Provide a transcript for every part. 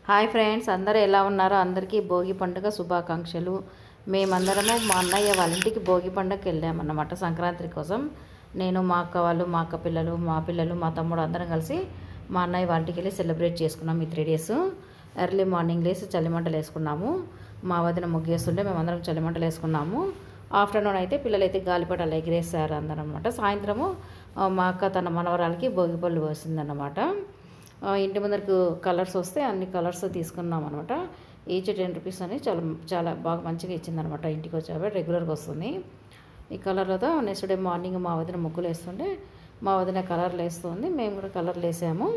Hi friends, అందరూ ఎలా ఉన్నారో అందరికీ భోగి పండుగ శుభాకాంక్షలు. మేమందరము మా అన్నయ్య వాళ్ళ ఇంటికి భోగి పండుగకి వెళ్ళామన్నమాట సంక్రాంతి కోసం. నేను, మా అక్క వాళ్ళు, మా అక్క పిల్లలు, మా పిల్లలు, మా తమ్ముడు అందరం కలిసి మా అన్నయ్య వాళ్ళ ఇంటికి వెళ్ళి సెలబ్రేట్ చేసుకున్నాం. ఈ 3 డేస్ ఎర్లీ మార్నింగ్ లేసి చలిమంటలు వేసుకున్నాము. మా వదిన ముగ్గేస్తుంటే మేమందరం చలిమంటలు వేసుకున్నాము. ఆఫ్టర్నూన్ అయితే పిల్లలైతే గాలిపటాలు ఎగిరేసారు అందరం అనమాట. సాయంత్రము మా అక్క తన మనవరాలకి భోగి పళ్ళు పోసిందన్నమాట. ఇంటి ముందరకు కలర్స్ వస్తే అన్ని కలర్స్ తీసుకున్నాం అనమాట. ఈచ్ 10 రూపీస్ అని చాలా చాలా బాగా మంచిగా ఇచ్చిందనమాట. ఇంటికి వచ్చాక రెగ్యులర్గా వస్తుంది ఈ కలర్లతో. నెక్స్ట్ డే మార్నింగ్ మా వదిన ముగ్గులు వేస్తుంటే మా వదిన కలర్లు వేస్తుంది, మేము కూడా కలర్లు వేసాము.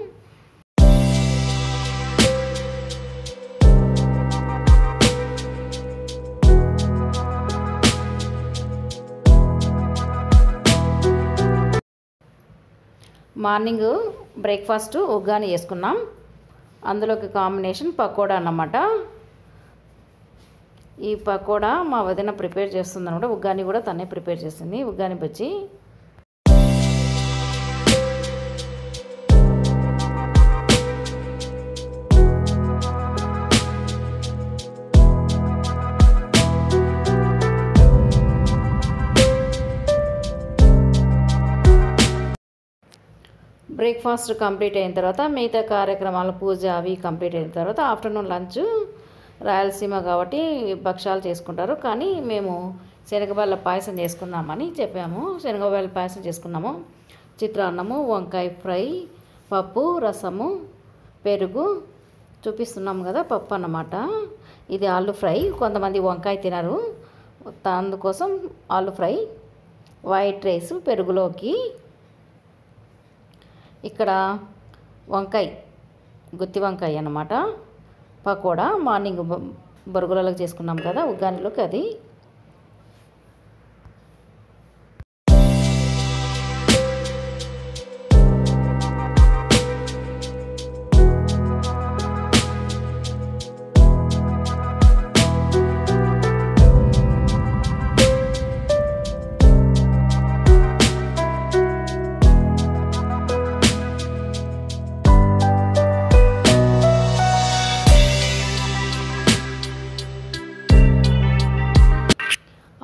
మార్నింగ్ బ్రేక్ఫాస్ట్ ఉగ్గాని వేసుకున్నాం. అందులోకి కాంబినేషన్ పకోడా అన్నమాట. ఈ పకోడా మా వదిన ప్రిపేర్ చేస్తుంది అనమాట. ఉగ్గాని కూడా తనే ప్రిపేర్ చేసింది, ఉగ్గాని బజ్జి. బ్రేక్ఫాస్ట్ కంప్లీట్ అయిన తర్వాత మిగతా కార్యక్రమాలు, పూజ అవి కంప్లీట్ అయిన తర్వాత ఆఫ్టర్నూన్ లంచ్ రాయలసీమ కాబట్టి భక్షాలు చేసుకుంటారు, కానీ మేము శనగబాల పాయసం చేసుకుందామని చెప్పాము. శనగబాల పాయసం చేసుకున్నాము. చిత్రాన్నము, వంకాయ ఫ్రై, పప్పు, రసము, పెరుగు చూపిస్తున్నాము కదా, పప్పు అన్నమాట. ఇది ఆలు ఫ్రై. కొంతమంది వంకాయ తినరు, అందుకోసం ఆలు ఫ్రై. White rice పెరుగులోకి. ఇక్కడ వంకాయ, గుత్తి వంకాయ అన్నమాట. పకోడా మార్నింగ్ బొరుగులలో చేసుకున్నాం కదా ఉగ్గానిలోకి, అది.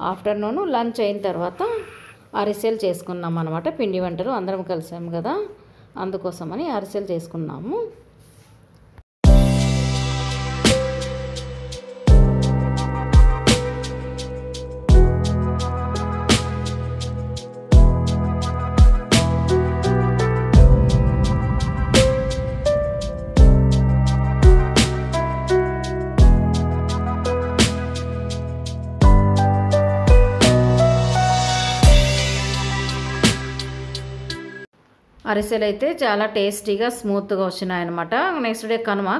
ఆఫ్టర్నూన్ లంచ్ అయిన తర్వాత అరిసెలు చేసుకున్నాం అనమాట. పిండి వంటలు అందరం కలిసాము కదా, అందుకోసమని అరిసెలు చేసుకున్నాము. అరిసెలు అయితే చాలా టేస్టీగా స్మూత్గా వచ్చినాయన్నమాట. నెక్స్ట్ డే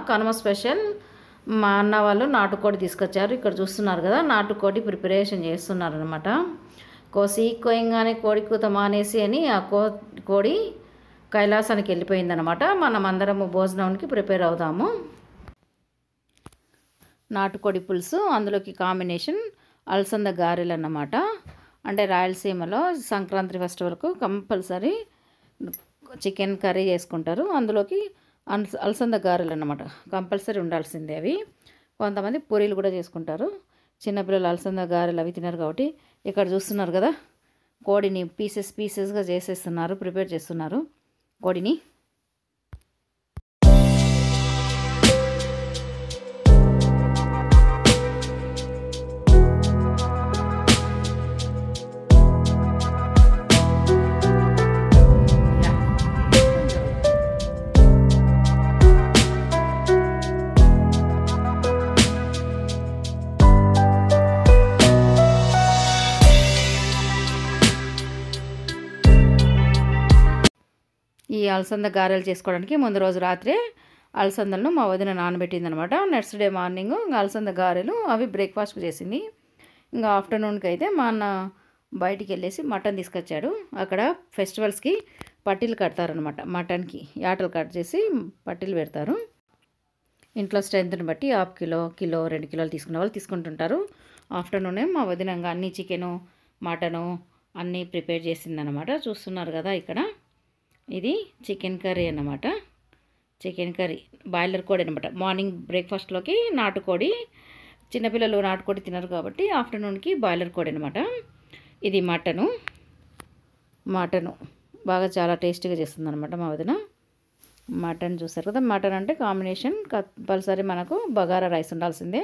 కనుమ స్పెషల్ మా అన్న వాళ్ళు నాటుకోడి తీసుకొచ్చారు. ఇక్కడ చూస్తున్నారు కదా, నాటుకోడి ప్రిపరేషన్ చేస్తున్నారు అనమాట. కోయంగానే కోడి కూత మానేసి అని ఆ కోడి కైలాసానికి వెళ్ళిపోయిందనమాట. మనం అందరము భోజనానికి ప్రిపేర్ అవుదాము. నాటుకోడి పులుసు, అందులోకి కాంబినేషన్ అలసంద గారెలు అన్నమాట. అంటే రాయలసీమలో సంక్రాంతి ఫెస్టివల్కు కంపల్సరీ చికెన్ కర్రీ చేసుకుంటారు. అందులోకి అలసంద గారెలు అన్నమాట కంపల్సరీ ఉండాల్సిందే. అవి కొంతమంది పూరీలు కూడా చేసుకుంటారు. చిన్నపిల్లలు అలసంద గారెలు అవి తిన్నారు కాబట్టి ఇక్కడ చూస్తున్నారు కదా, కోడిని పీసెస్గా చేసేస్తున్నారు, ప్రిపేర్ చేస్తున్నారు కోడిని. ఈ అలసంద గారెలు చేసుకోవడానికి ముందు రోజు రాత్రే అలసందలను మా వదిన నానబెట్టింది అనమాట. నెక్స్ట్ డే మార్నింగ్ అలసంద గారెలు అవి బ్రేక్ఫాస్ట్ చేసింది. ఇంకా ఆఫ్టర్నూన్కి అయితే మా అన్న బయటికి వెళ్ళేసి మటన్ తీసుకొచ్చాడు. అక్కడ ఫెస్టివల్స్కి పట్టీలు కడతారనమాట. మటన్కి యాటలు కట్ చేసి పట్టీలు పెడతారు. ఇంట్లో స్ట్రెంత్ని బట్టి 1/2 కిలో, 2 కిలోలు తీసుకునే వాళ్ళు తీసుకుంటుంటారు. ఆఫ్టర్నూనే మా వదిన అన్ని చికెను, మటను అన్నీ ప్రిపేర్ చేసిందనమాట. చూస్తున్నారు కదా, ఇక్కడ ఇది చికెన్ కర్రీ అన్నమాట. చికెన్ కర్రీ, బాయిలర్ కోడి అనమాట. మార్నింగ్ బ్రేక్ఫాస్ట్లోకి నాటుకోడి, చిన్నపిల్లలు నాటుకోడి తినరు కాబట్టి ఆఫ్టర్నూన్కి బాయిలర్ కోడి అనమాట. ఇది మటను బాగా చాలా టేస్టీగా చేస్తుంది అనమాట మా వదిన. మటన్ చూసారు కదా, మటన్ అంటే కాంబినేషన్ కంపల్సరీ మనకు బగారా రైస్ ఉండాల్సిందే.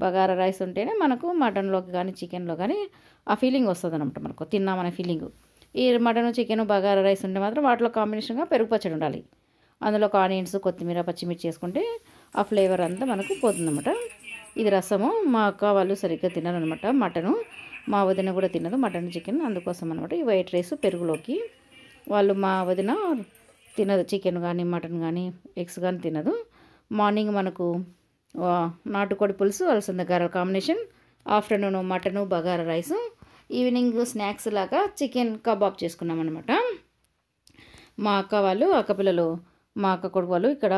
బగారా రైస్ ఉంటేనే మనకు మటన్లోకి కానీ చికెన్లో కానీ ఆ ఫీలింగ్ వస్తుంది అనమాట, మనకు తిన్నామనే ఫీలింగ్. ఈ మటన్ చికెన్ బగారా రైస్ ఉంటే మాత్రం వాటిలో కాంబినేషన్గా పెరుగు పచ్చడి ఉండాలి. అందులో ఆనియన్స్, కొత్తిమీర, పచ్చిమిర్చి చేసుకుంటే ఆ ఫ్లేవర్ అంతా మనకు పోతుందన్నమాట. ఇది రసము. మా అక్క వాళ్ళు సరిగ్గా తినరనమాట మటను. మా వదిన కూడా తినదు మటన్ చికెన్, అందుకోసం అనమాట ఈ వైట్ రైస్ పెరుగులోకి. వాళ్ళు మా వదిన తినదు చికెన్ కానీ మటన్ కానీ ఎగ్స్ కానీ తినదు. మార్నింగ్ మనకు నాటుకోడి పులుసు, అలసంద గారెల combination, afternoon mutton bagara rice, evening snacks లాగా చికెన్ కబాబ్ చేసుకున్నాం అనమాట. మా అక్క వాళ్ళు అక్కపిల్లలు, మా అక్క కొడుకు వాళ్ళు ఇక్కడ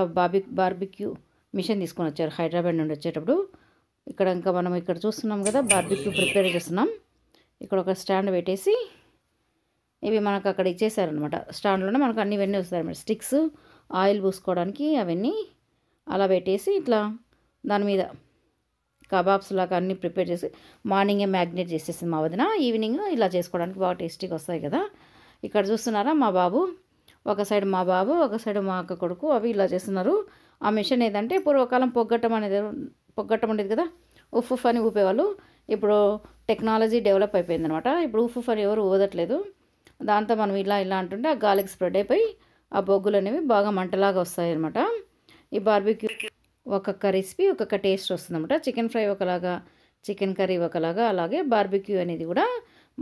బార్బిక్యూ మిషన్ తీసుకొని వచ్చారు హైదరాబాద్ నుండి వచ్చేటప్పుడు. ఇంకా మనం ఇక్కడ చూస్తున్నాం కదా, బార్బిక్యూ ప్రిపేర్ చేస్తున్నాం. ఇక్కడ ఒక స్టాండ్ పెట్టేసి ఇవి మనకు అక్కడ ఇచ్చేసారనమాట. స్టాండ్లోనే మనకు అన్ని ఇవన్నీ వస్తాయన్నమాట. స్టిక్స్, ఆయిల్ పూసుకోవడానికి అవన్నీ అలా పెట్టేసి ఇట్లా దాని మీద కబాబ్స్ లాగా అన్నీ ప్రిపేర్ చేసి మార్నింగే మ్యాగ్నేట్ చేసేసింది మా వదిన. ఈవినింగ్ ఇలా చేసుకోవడానికి బాగా టేస్టీగా వస్తాయి కదా. ఇక్కడ చూస్తున్నారా మా బాబు, ఒక సైడ్ మా బాబు, ఒక సైడ్ మా అక్క కొడుకు, అవి ఇలా చేస్తున్నారు. ఆ మిషన్ ఏదంటే పూర్వకాలం పొగ్గట్టం ఉండేది కదా, ఉఫ్ అని ఊపేవాళ్ళు. ఇప్పుడు టెక్నాలజీ డెవలప్ అయిపోయింది అనమాట. ఇప్పుడు ఉఫ్ అని ఎవరు ఊదట్లేదు. దాంతో మనం ఇలా అంటుంటే ఆ గాలికి స్ప్రెడ్ అయిపోయి ఆ బొగ్గులు అనేవి బాగా మంటలాగా వస్తాయి అనమాట. ఈ బార్బిక్యూ ఒక్కొక్క రెసిపీ ఒక్కొక్క టేస్ట్ వస్తుందన్నమాట. చికెన్ ఫ్రై ఒకలాగా, చికెన్ కర్రీ ఒకలాగా, అలాగే బార్బిక్యూ అనేది కూడా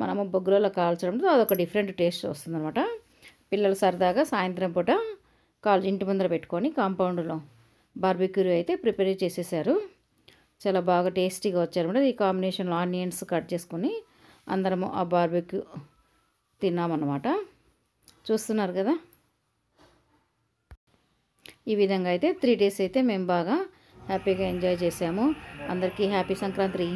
మనము బొగ్గులలో కాల్చడంతో అదొక డిఫరెంట్ టేస్ట్ వస్తుందన్నమాట. పిల్లలు సరదాగా సాయంత్రం పూట ఇంటి ముందర పెట్టుకొని కాంపౌండ్లో బార్బిక్యూ అయితే ప్రిపేర్ చేసేసారు. చాలా బాగా టేస్టీగా వచ్చారన్నమాట. ఈ కాంబినేషన్లో ఆనియన్స్ కట్ చేసుకొని అందరము ఆ బార్బిక్యూ తిన్నామన్నమాట. చూస్తున్నారు కదా, ఈ విధంగా అయితే 3 days అయితే మేము బాగా హ్యాపీగా ఎంజాయ్ చేసాము. అందరికీ హ్యాపీ సంక్రాంతి.